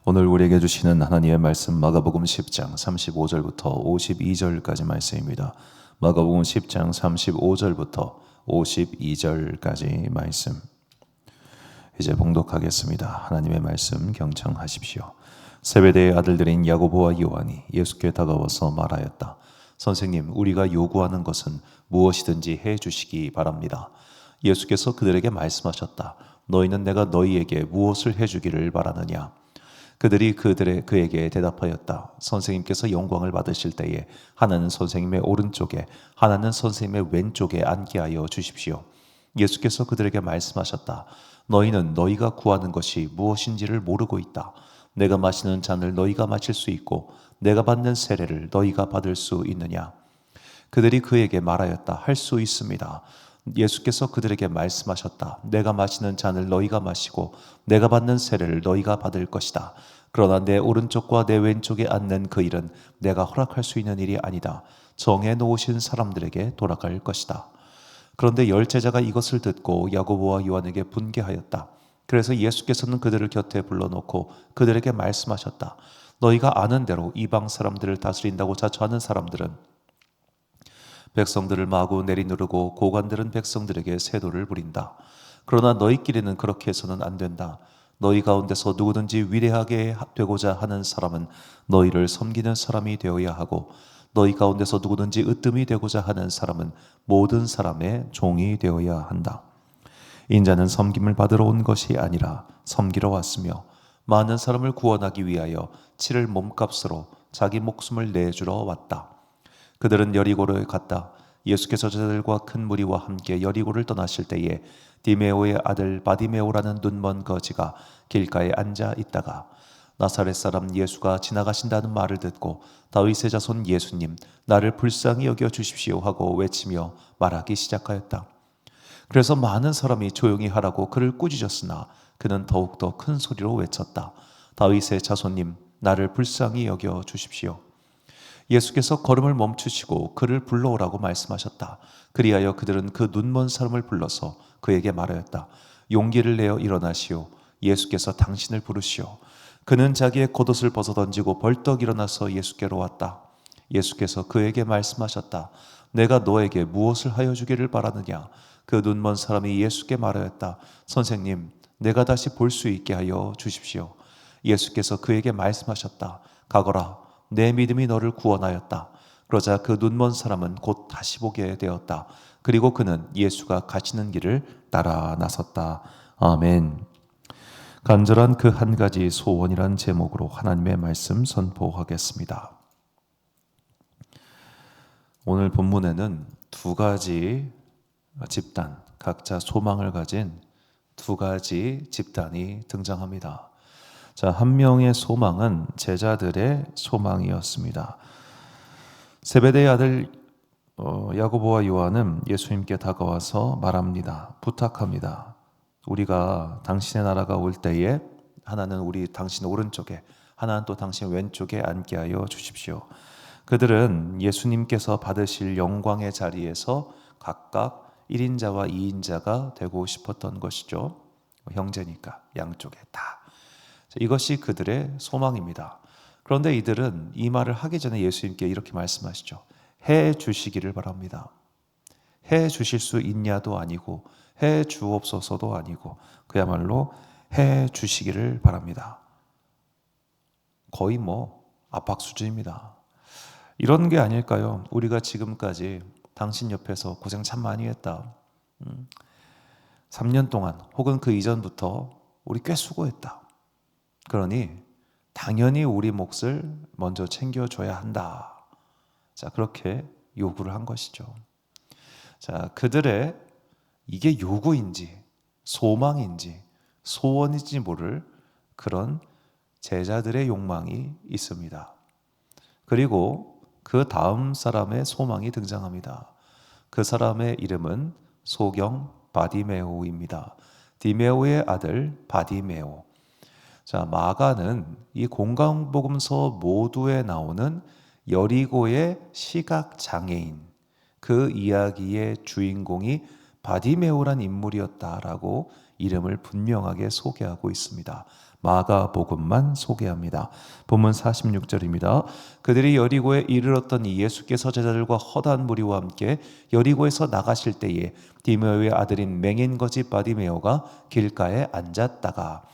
오늘 우리에게 주시는 하나님의 말씀 마가복음 10장 35절부터 52절까지 말씀입니다. 마가복음 10장 35절부터 52절까지 말씀 이제 봉독하겠습니다. 하나님의 말씀 경청하십시오. 세베대의 아들들인 야고보와 요한이 예수께 다가와서 말하였다. 선생님, 우리가 요구하는 것은 무엇이든지 해 주시기 바랍니다. 예수께서 그들에게 말씀하셨다. 너희는 내가 너희에게 무엇을 해주기를 바라느냐? 그들이 그에게 대답하였다. 선생님께서 영광을 받으실 때에 하나는 선생님의 오른쪽에 하나는 선생님의 왼쪽에 앉게 하여 주십시오. 예수께서 그들에게 말씀하셨다. 너희는 너희가 구하는 것이 무엇인지를 모르고 있다. 내가 마시는 잔을 너희가 마실 수 있고 내가 받는 세례를 너희가 받을 수 있느냐? 그들이 그에게 말하였다. 할 수 있습니다. 예수께서 그들에게 말씀하셨다. 내가 마시는 잔을 너희가 마시고 내가 받는 세례를 너희가 받을 것이다. 그러나 내 오른쪽과 내 왼쪽에 앉는 그 일은 내가 허락할 수 있는 일이 아니다. 정해 놓으신 사람들에게 돌아갈 것이다. 그런데 열 제자가 이것을 듣고 야고보와 요한에게 분개하였다. 그래서 예수께서는 그들을 곁에 불러놓고 그들에게 말씀하셨다. 너희가 아는 대로 이방 사람들을 다스린다고 자처하는 사람들은 백성들을 마구 내리누르고 고관들은 백성들에게 세도를 부린다. 그러나 너희끼리는 그렇게 해서는 안 된다. 너희 가운데서 누구든지 위대하게 되고자 하는 사람은 너희를 섬기는 사람이 되어야 하고 너희 가운데서 누구든지 으뜸이 되고자 하는 사람은 모든 사람의 종이 되어야 한다. 인자는 섬김을 받으러 온 것이 아니라 섬기러 왔으며 많은 사람을 구원하기 위하여 치를 몸값으로 자기 목숨을 내주러 왔다. 그들은 여리고로 갔다. 예수께서 저들과 큰 무리와 함께 여리고를 떠나실 때에 디메오의 아들 바디메오라는 눈먼 거지가 길가에 앉아 있다가 나사렛 사람 예수가 지나가신다는 말을 듣고 다윗의 자손 예수님, 나를 불쌍히 여겨 주십시오 하고 외치며 말하기 시작하였다. 그래서 많은 사람이 조용히 하라고 그를 꾸짖었으나 그는 더욱더 큰 소리로 외쳤다. 다윗의 자손님, 나를 불쌍히 여겨 주십시오. 예수께서 걸음을 멈추시고 그를 불러오라고 말씀하셨다. 그리하여 그들은 그 눈먼 사람을 불러서 그에게 말하였다. 용기를 내어 일어나시오. 예수께서 당신을 부르시오. 그는 자기의 겉옷을 벗어던지고 벌떡 일어나서 예수께로 왔다. 예수께서 그에게 말씀하셨다. 내가 너에게 무엇을 하여 주기를 바라느냐? 그 눈먼 사람이 예수께 말하였다. 선생님, 내가 다시 볼 수 있게 하여 주십시오. 예수께서 그에게 말씀하셨다. 가거라. 내 믿음이 너를 구원하였다. 그러자 그 눈먼 사람은 곧 다시 보게 되었다. 그리고 그는 예수가 가시는 길을 따라 나섰다. 아멘. 간절한 그 한 가지 소원이란 제목으로 하나님의 말씀 선포하겠습니다. 오늘 본문에는 두 가지 집단, 각자 소망을 가진 두 가지 집단이 등장합니다. 자, 한 명의 소망은 제자들의 소망이었습니다. 세베대의 아들 야고보와 요한은 예수님께 다가와서 말합니다. 부탁합니다. 우리가 당신의 나라가 올 때에 하나는 우리 당신 오른쪽에 하나는 또 당신 왼쪽에 앉게 하여 주십시오. 그들은 예수님께서 받으실 영광의 자리에서 각각 1인자와 2인자가 되고 싶었던 것이죠. 형제니까 양쪽에 다. 이것이 그들의 소망입니다. 그런데 이들은 이 말을 하기 전에 예수님께 이렇게 말씀하시죠. 해 주시기를 바랍니다. 해 주실 수 있냐도 아니고 해 주옵소서도 아니고 그야말로 해 주시기를 바랍니다. 거의 압박 수준입니다. 이런 게 아닐까요? 우리가 지금까지 당신 옆에서 고생 참 많이 했다. 3년 동안 혹은 그 이전부터 우리 꽤 수고했다. 그러니 당연히 우리 몫을 먼저 챙겨줘야 한다. 자, 그렇게 요구를 한 것이죠. 자, 그들의 이게 요구인지 소망인지 소원인지 모를 그런 제자들의 욕망이 있습니다. 그리고 그 다음 사람의 소망이 등장합니다. 그 사람의 이름은 소경 바디메오입니다. 디메오의 아들 바디메오. 자, 마가는 이 공강복음서 모두에 나오는 여리고의 시각 장애인 그 이야기의 주인공이 바디메오란 인물이었다라고 이름을 분명하게 소개하고 있습니다. 마가복음만 소개합니다. 본문 46절입니다. 그들이 여리고에 이르렀더니 예수께서 제자들과 허다한 무리와 함께 여리고에서 나가실 때에 디메오의 아들인 맹인 거지 바디메오가 길가에 앉았다가.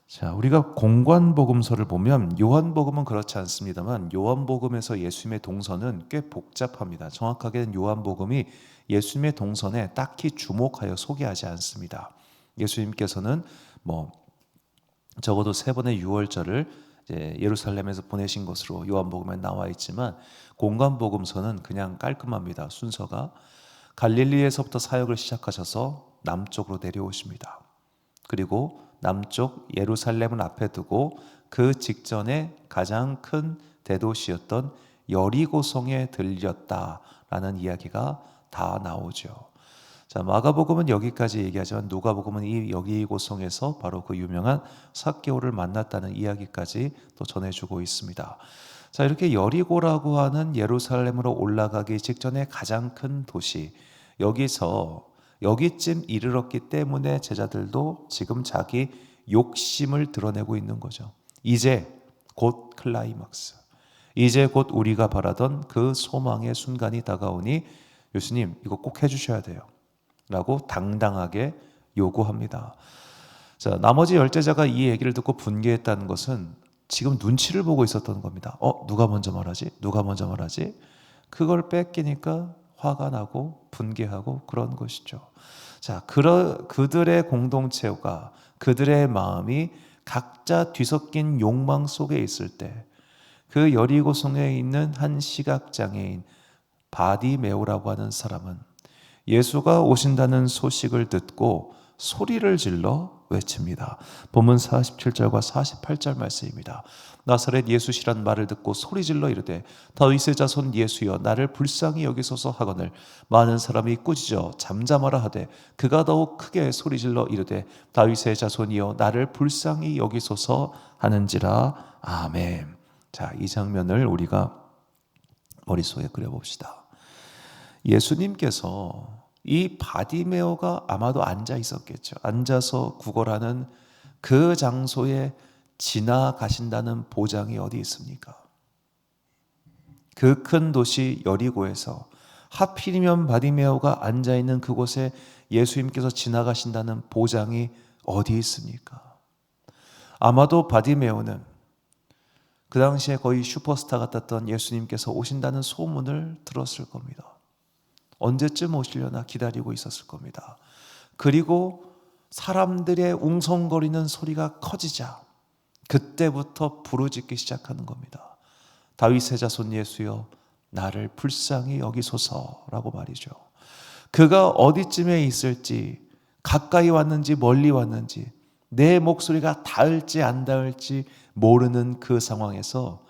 자, 우리가 공관복음서를 보면 요한복음은 그렇지 않습니다만 요한복음에서 예수님의 동선은 꽤 복잡합니다. 정확하게는 요한복음이 예수님의 동선에 딱히 주목하여 소개하지 않습니다. 예수님께서는 적어도 3번의 유월절을 예루살렘에서 보내신 것으로 요한복음에 나와 있지만 공관복음서는 그냥 깔끔합니다. 순서가 갈릴리에서부터 사역을 시작하셔서 남쪽으로 내려오십니다. 그리고 남쪽 예루살렘을 앞에 두고 그 직전에 가장 큰 대도시였던 여리고성에 들렸다라는 이야기가 다 나오죠. 자, 마가복음은 여기까지 얘기하지만 누가복음은 이 여리고성에서 바로 그 유명한 삭개오를 만났다는 이야기까지 또 전해주고 있습니다. 자, 이렇게 여리고라고 하는 예루살렘으로 올라가기 직전에 가장 큰 도시, 여기쯤 이르렀기 때문에 제자들도 지금 자기 욕심을 드러내고 있는 거죠. 이제 곧 클라이막스, 이제 곧 우리가 바라던 그 소망의 순간이 다가오니 예수님 이거 꼭 해주셔야 돼요 라고 당당하게 요구합니다. 자, 나머지 열제자가 이 얘기를 듣고 분개했다는 것은 지금 눈치를 보고 있었던 겁니다. 누가 먼저 말하지? 누가 먼저 말하지? 그걸 뺏기니까 화가 나고 분개하고 그런 것이죠. 자, 그들의 공동체가, 그들의 마음이 각자 뒤섞인 욕망 속에 있을 때 그 여리고성에 있는 한 시각장애인 바디메오라고 하는 사람은 예수가 오신다는 소식을 듣고 소리를 질러 외칩니다. 본문 47절과 48절 말씀입니다. 나사렛 예수시란 말을 듣고 소리질러 이르되 다윗의 자손 예수여 나를 불쌍히 여기소서 하거늘 많은 사람이 꾸짖어 잠잠하라 하되 그가 더욱 크게 소리질러 이르되 다윗의 자손이여 나를 불쌍히 여기소서 하는지라. 아멘. 자, 이 장면을 우리가 머릿속에 그려봅시다. 예수님께서 이 바디메오가 아마도 앉아 있었겠죠. 앉아서 구걸하는 그 장소에 지나가신다는 보장이 어디 있습니까? 그 큰 도시 여리고에서 하필이면 바디메오가 앉아있는 그곳에 예수님께서 지나가신다는 보장이 어디 있습니까? 아마도 바디메오는 그 당시에 거의 슈퍼스타 같았던 예수님께서 오신다는 소문을 들었을 겁니다. 언제쯤 오시려나 기다리고 있었을 겁니다. 그리고 사람들의 웅성거리는 소리가 커지자 그때부터 부르짖기 시작하는 겁니다. 다윗의 자손 예수여 나를 불쌍히 여기소서라고 말이죠. 그가 어디쯤에 있을지, 가까이 왔는지 멀리 왔는지, 내 목소리가 닿을지 안 닿을지 모르는 그 상황에서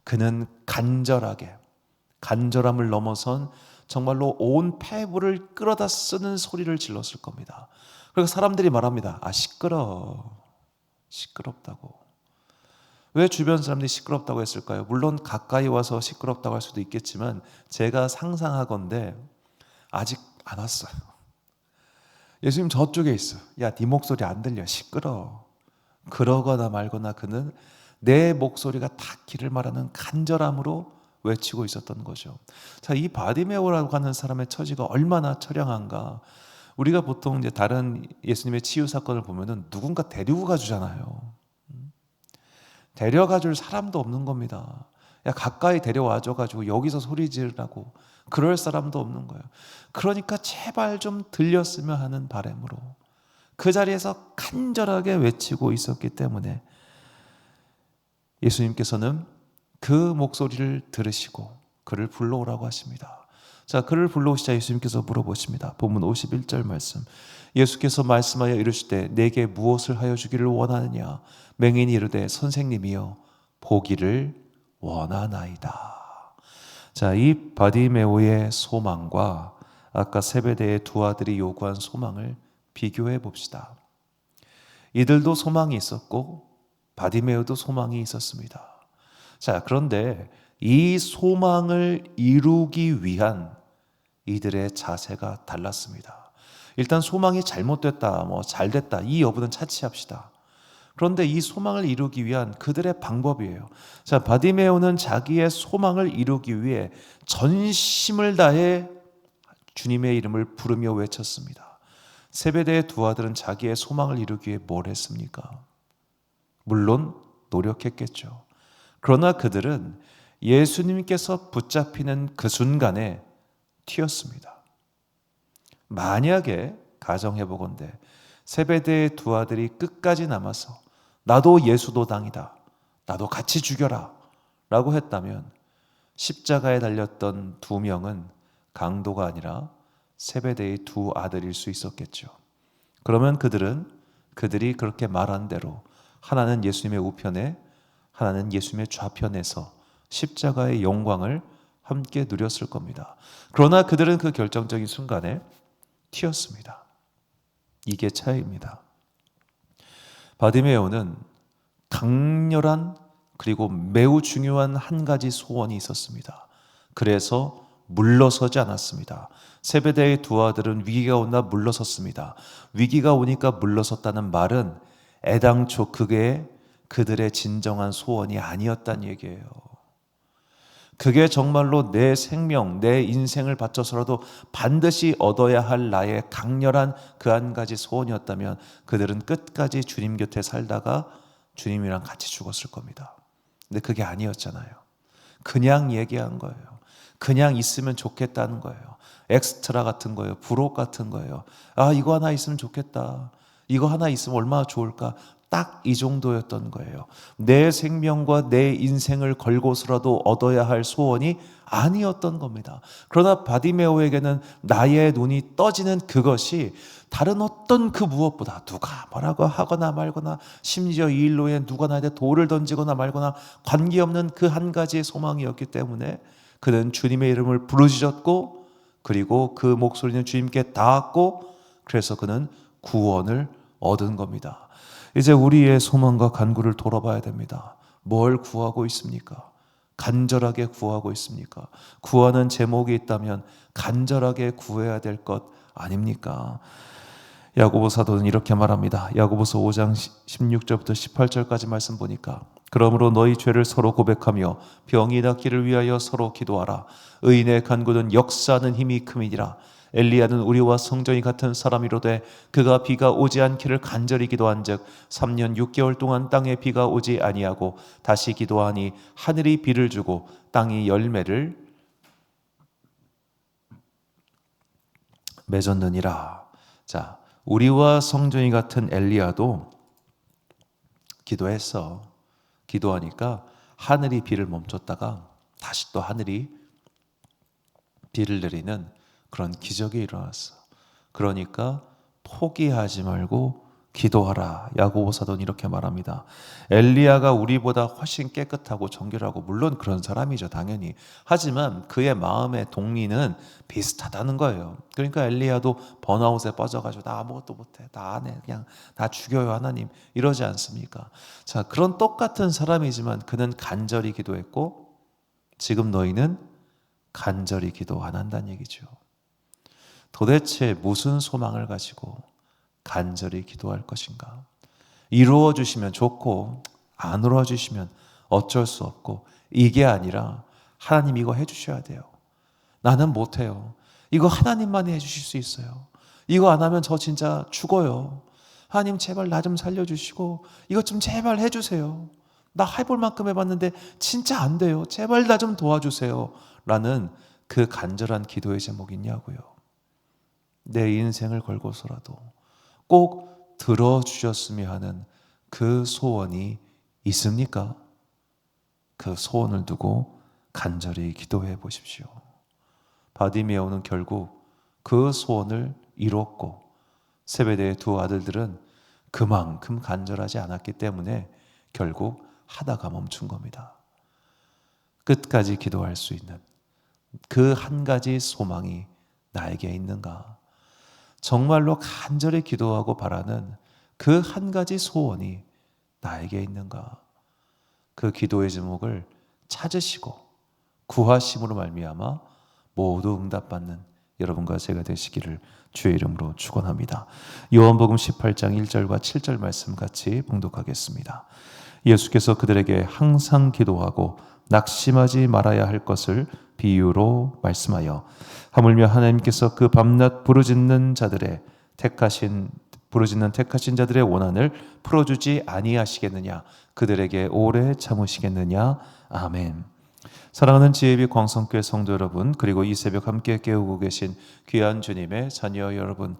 그는 간절함을 넘어선 정말로 온 폐부를 끌어다 쓰는 소리를 질렀을 겁니다. 그리고 사람들이 말합니다. 시끄럽다고. 왜 주변 사람들이 시끄럽다고 했을까요? 물론 가까이 와서 시끄럽다고 할 수도 있겠지만 제가 상상하건대 아직 안 왔어요. 예수님 저쪽에 있어. 야, 네 목소리 안 들려. 시끄러워. 그러거나 말거나 그는 내 목소리가 닿기를 말하는 간절함으로 외치고 있었던 거죠. 자, 이 바디메오라고 하는 사람의 처지가 얼마나 처량한가. 우리가 보통 이제 다른 예수님의 치유 사건을 보면은 누군가 데리고 가주잖아요. 데려가 줄 사람도 없는 겁니다. 야, 가까이 데려와줘가지고 여기서 소리 지르라고 그럴 사람도 없는 거예요. 그러니까 제발 좀 들렸으면 하는 바람으로 그 자리에서 간절하게 외치고 있었기 때문에 예수님께서는 그 목소리를 들으시고 그를 불러오라고 하십니다. 자, 그를 불러오시자 예수님께서 물어보십니다. 본문 51절 말씀. 예수께서 말씀하여 이르시되 내게 무엇을 하여 주기를 원하느냐? 맹인이 이르되 선생님이여 보기를 원하나이다. 자, 이 바디메오의 소망과 아까 세베대의 두 아들이 요구한 소망을 비교해 봅시다. 이들도 소망이 있었고 바디메오도 소망이 있었습니다. 자, 그런데 이 소망을 이루기 위한 이들의 자세가 달랐습니다. 일단 소망이 잘못됐다, 잘됐다 이 여부는 차치합시다. 그런데 이 소망을 이루기 위한 그들의 방법이에요. 자, 바디메오는 자기의 소망을 이루기 위해 전심을 다해 주님의 이름을 부르며 외쳤습니다. 세베대의 두 아들은 자기의 소망을 이루기 위해 뭘 했습니까? 물론 노력했겠죠. 그러나 그들은 예수님께서 붙잡히는 그 순간에 튀었습니다. 만약에 가정해보건대 세베대의 두 아들이 끝까지 남아서 나도 예수도당이다, 나도 같이 죽여라 라고 했다면 십자가에 달렸던 두 명은 강도가 아니라 세베대의 두 아들일 수 있었겠죠. 그러면 그들이 그렇게 말한 대로 하나는 예수님의 우편에, 하나는 예수님의 좌편에서 십자가의 영광을 함께 누렸을 겁니다. 그러나 그들은 그 결정적인 순간에 튀었습니다. 이게 차이입니다. 바디메오는 강렬한 그리고 매우 중요한 한 가지 소원이 있었습니다. 그래서 물러서지 않았습니다. 세베대의 두 아들은 위기가 온다 물러섰습니다. 위기가 오니까 물러섰다는 말은 애당초 그게 그들의 진정한 소원이 아니었다는 얘기예요. 그게 정말로 내 생명, 내 인생을 바쳐서라도 반드시 얻어야 할 나의 강렬한 그 한 가지 소원이었다면 그들은 끝까지 주님 곁에 살다가 주님이랑 같이 죽었을 겁니다. 근데 그게 아니었잖아요. 그냥 얘기한 거예요. 그냥 있으면 좋겠다는 거예요. 엑스트라 같은 거예요. 부록 같은 거예요. 아, 이거 하나 있으면 좋겠다. 이거 하나 있으면 얼마나 좋을까. 딱 이 정도였던 거예요. 내 생명과 내 인생을 걸고서라도 얻어야 할 소원이 아니었던 겁니다. 그러나 바디메오에게는 나의 눈이 떠지는 그것이 다른 어떤 그 무엇보다 누가 뭐라고 하거나 말거나 심지어 이 일로에 누가 나한테 돌을 던지거나 말거나 관계없는 그 한 가지의 소망이었기 때문에 그는 주님의 이름을 부르짖었고 그리고 그 목소리는 주님께 닿았고 그래서 그는 구원을 얻은 겁니다. 이제 우리의 소망과 간구를 돌아봐야 됩니다. 뭘 구하고 있습니까? 간절하게 구하고 있습니까? 구하는 제목이 있다면 간절하게 구해야 될 것 아닙니까? 야고보 사도는 이렇게 말합니다. 야고보서 5장 16절부터 18절까지 말씀 보니까 그러므로 너희 죄를 서로 고백하며 병이 낫기를 위하여 서로 기도하라. 의인의 간구는 역사하는 힘이 큼이니라. 엘리야는 우리와 성전이 같은 사람이로되 그가 비가 오지 않기를 간절히 기도한즉 3년 6개월 동안 땅에 비가 오지 아니하고 다시 기도하니 하늘이 비를 주고 땅이 열매를 맺었느니라. 자, 우리와 성전이 같은 엘리야도 기도했어. 기도하니까 하늘이 비를 멈췄다가 다시 또 하늘이 비를 내리는 그런 기적이 일어났어. 그러니까 포기하지 말고 기도하라. 야고보 사도는 이렇게 말합니다. 엘리야가 우리보다 훨씬 깨끗하고 정결하고 물론 그런 사람이죠, 당연히. 하지만 그의 마음의 동리는 비슷하다는 거예요. 그러니까 엘리야도 번아웃에 빠져가지고 나 아무것도 못해, 나 안 해, 그냥 나 죽여요 하나님 이러지 않습니까? 자, 그런 똑같은 사람이지만 그는 간절히 기도했고 지금 너희는 간절히 기도 안 한다는 얘기죠. 도대체 무슨 소망을 가지고 간절히 기도할 것인가? 이루어 주시면 좋고 안 이루어 주시면 어쩔 수 없고 이게 아니라 하나님 이거 해주셔야 돼요. 나는 못해요. 이거 하나님만이 해주실 수 있어요. 이거 안 하면 저 진짜 죽어요. 하나님 제발 나 좀 살려주시고 이것 좀 제발 해주세요. 나 해볼 만큼 해봤는데 진짜 안 돼요. 제발 나 좀 도와주세요. 라는 그 간절한 기도의 제목이 있냐고요. 내 인생을 걸고서라도 꼭 들어주셨으면 하는 그 소원이 있습니까? 그 소원을 두고 간절히 기도해 보십시오. 바디메오는 결국 그 소원을 이뤘고 세베대의 두 아들들은 그만큼 간절하지 않았기 때문에 결국 하다가 멈춘 겁니다. 끝까지 기도할 수 있는 그 한 가지 소망이 나에게 있는가? 정말로 간절히 기도하고 바라는 그 한 가지 소원이 나에게 있는가? 그 기도의 제목을 찾으시고 구하심으로 말미암아 모두 응답받는 여러분과 제가 되시기를 주의 이름으로 축원합니다. 요한복음 18장 1절과 7절 말씀 같이 봉독하겠습니다. 예수께서 그들에게 항상 기도하고 낙심하지 말아야 할 것을 비유로 말씀하여 하물며 하나님께서 그 밤낮 부르짖는 택하신 자들의 원한을 풀어주지 아니하시겠느냐, 그들에게 오래 참으시겠느냐. 아멘. 사랑하는 지혜비 광성교회 성도 여러분, 그리고 이 새벽 함께 깨우고 계신 귀한 주님의 자녀 여러분,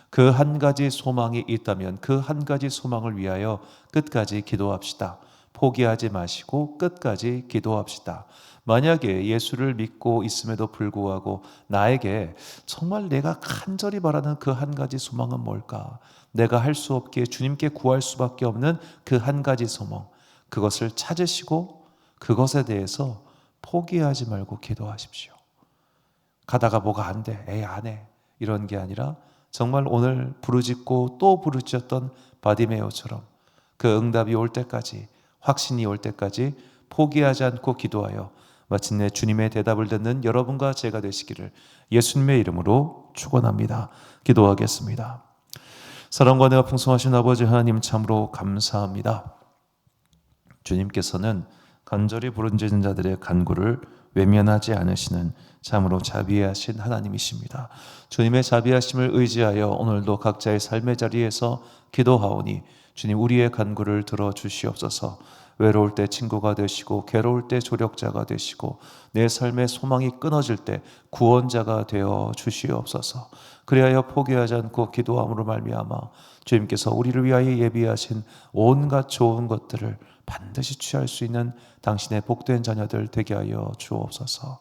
그 한 가지 소망이 있다면 그 한 가지 소망을 위하여 끝까지 기도합시다. 포기하지 마시고 끝까지 기도합시다. 만약에 예수를 믿고 있음에도 불구하고 나에게 정말 내가 간절히 바라는 그 한 가지 소망은 뭘까? 내가 할 수 없기에 주님께 구할 수밖에 없는 그 한 가지 소망, 그것을 찾으시고 그것에 대해서 포기하지 말고 기도하십시오. 가다가 뭐가 안 돼, 에이 안 해, 이런 게 아니라 정말 오늘 부르짖고 또 부르짖었던 바디메오처럼 그 응답이 올 때까지, 확신이 올 때까지 포기하지 않고 기도하여 마침내 주님의 대답을 듣는 여러분과 제가 되시기를 예수님의 이름으로 축원합니다. 기도하겠습니다. 사랑과 은혜가 풍성하신 아버지 하나님, 참으로 감사합니다. 주님께서는 간절히 부르짖는 자들의 간구를 외면하지 않으시는 참으로 자비하신 하나님이십니다. 주님의 자비하심을 의지하여 오늘도 각자의 삶의 자리에서 기도하오니 주님, 우리의 간구를 들어주시옵소서. 외로울 때 친구가 되시고 괴로울 때 조력자가 되시고 내 삶의 소망이 끊어질 때 구원자가 되어 주시옵소서. 그리하여 포기하지 않고 기도함으로 말미암아 주님께서 우리를 위하여 예비하신 온갖 좋은 것들을 반드시 취할 수 있는 당신의 복된 자녀들 되게 하여 주옵소서.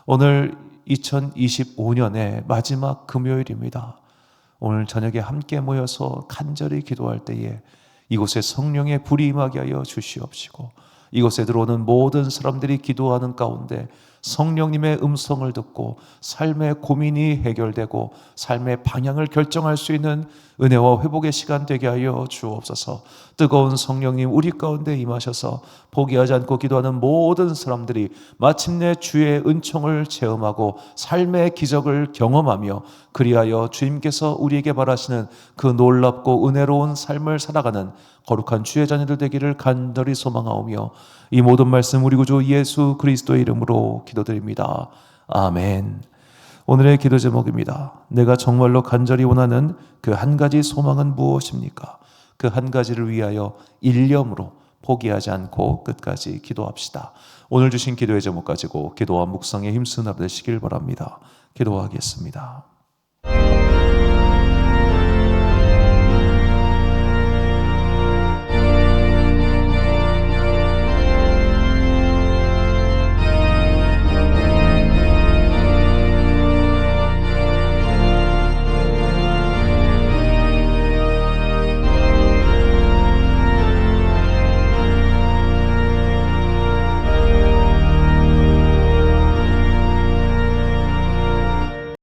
오늘 2025년의 마지막 금요일입니다. 오늘 저녁에 함께 모여서 간절히 기도할 때에 이곳에 성령의 불이 임하게 하여 주시옵시고, 이곳에 들어오는 모든 사람들이 기도하는 가운데 성령님의 음성을 듣고 삶의 고민이 해결되고 삶의 방향을 결정할 수 있는 은혜와 회복의 시간 되게 하여 주옵소서. 뜨거운 성령님 우리 가운데 임하셔서 포기하지 않고 기도하는 모든 사람들이 마침내 주의 은총을 체험하고 삶의 기적을 경험하며 그리하여 주님께서 우리에게 바라시는 그 놀랍고 은혜로운 삶을 살아가는 거룩한 주의 자녀들 되기를 간절히 소망하오며 이 모든 말씀 우리 구주 예수 그리스도의 이름으로 기도드립니다. 아멘. 오늘의 기도 제목입니다. 내가 정말로 간절히 원하는 그 한 가지 소망은 무엇입니까? 그 한 가지를 위하여 일념으로 포기하지 않고 끝까지 기도합시다. 오늘 주신 기도의 제목 가지고 기도와 묵상에 힘쓰는 하루 되시길 바랍니다. 기도하겠습니다.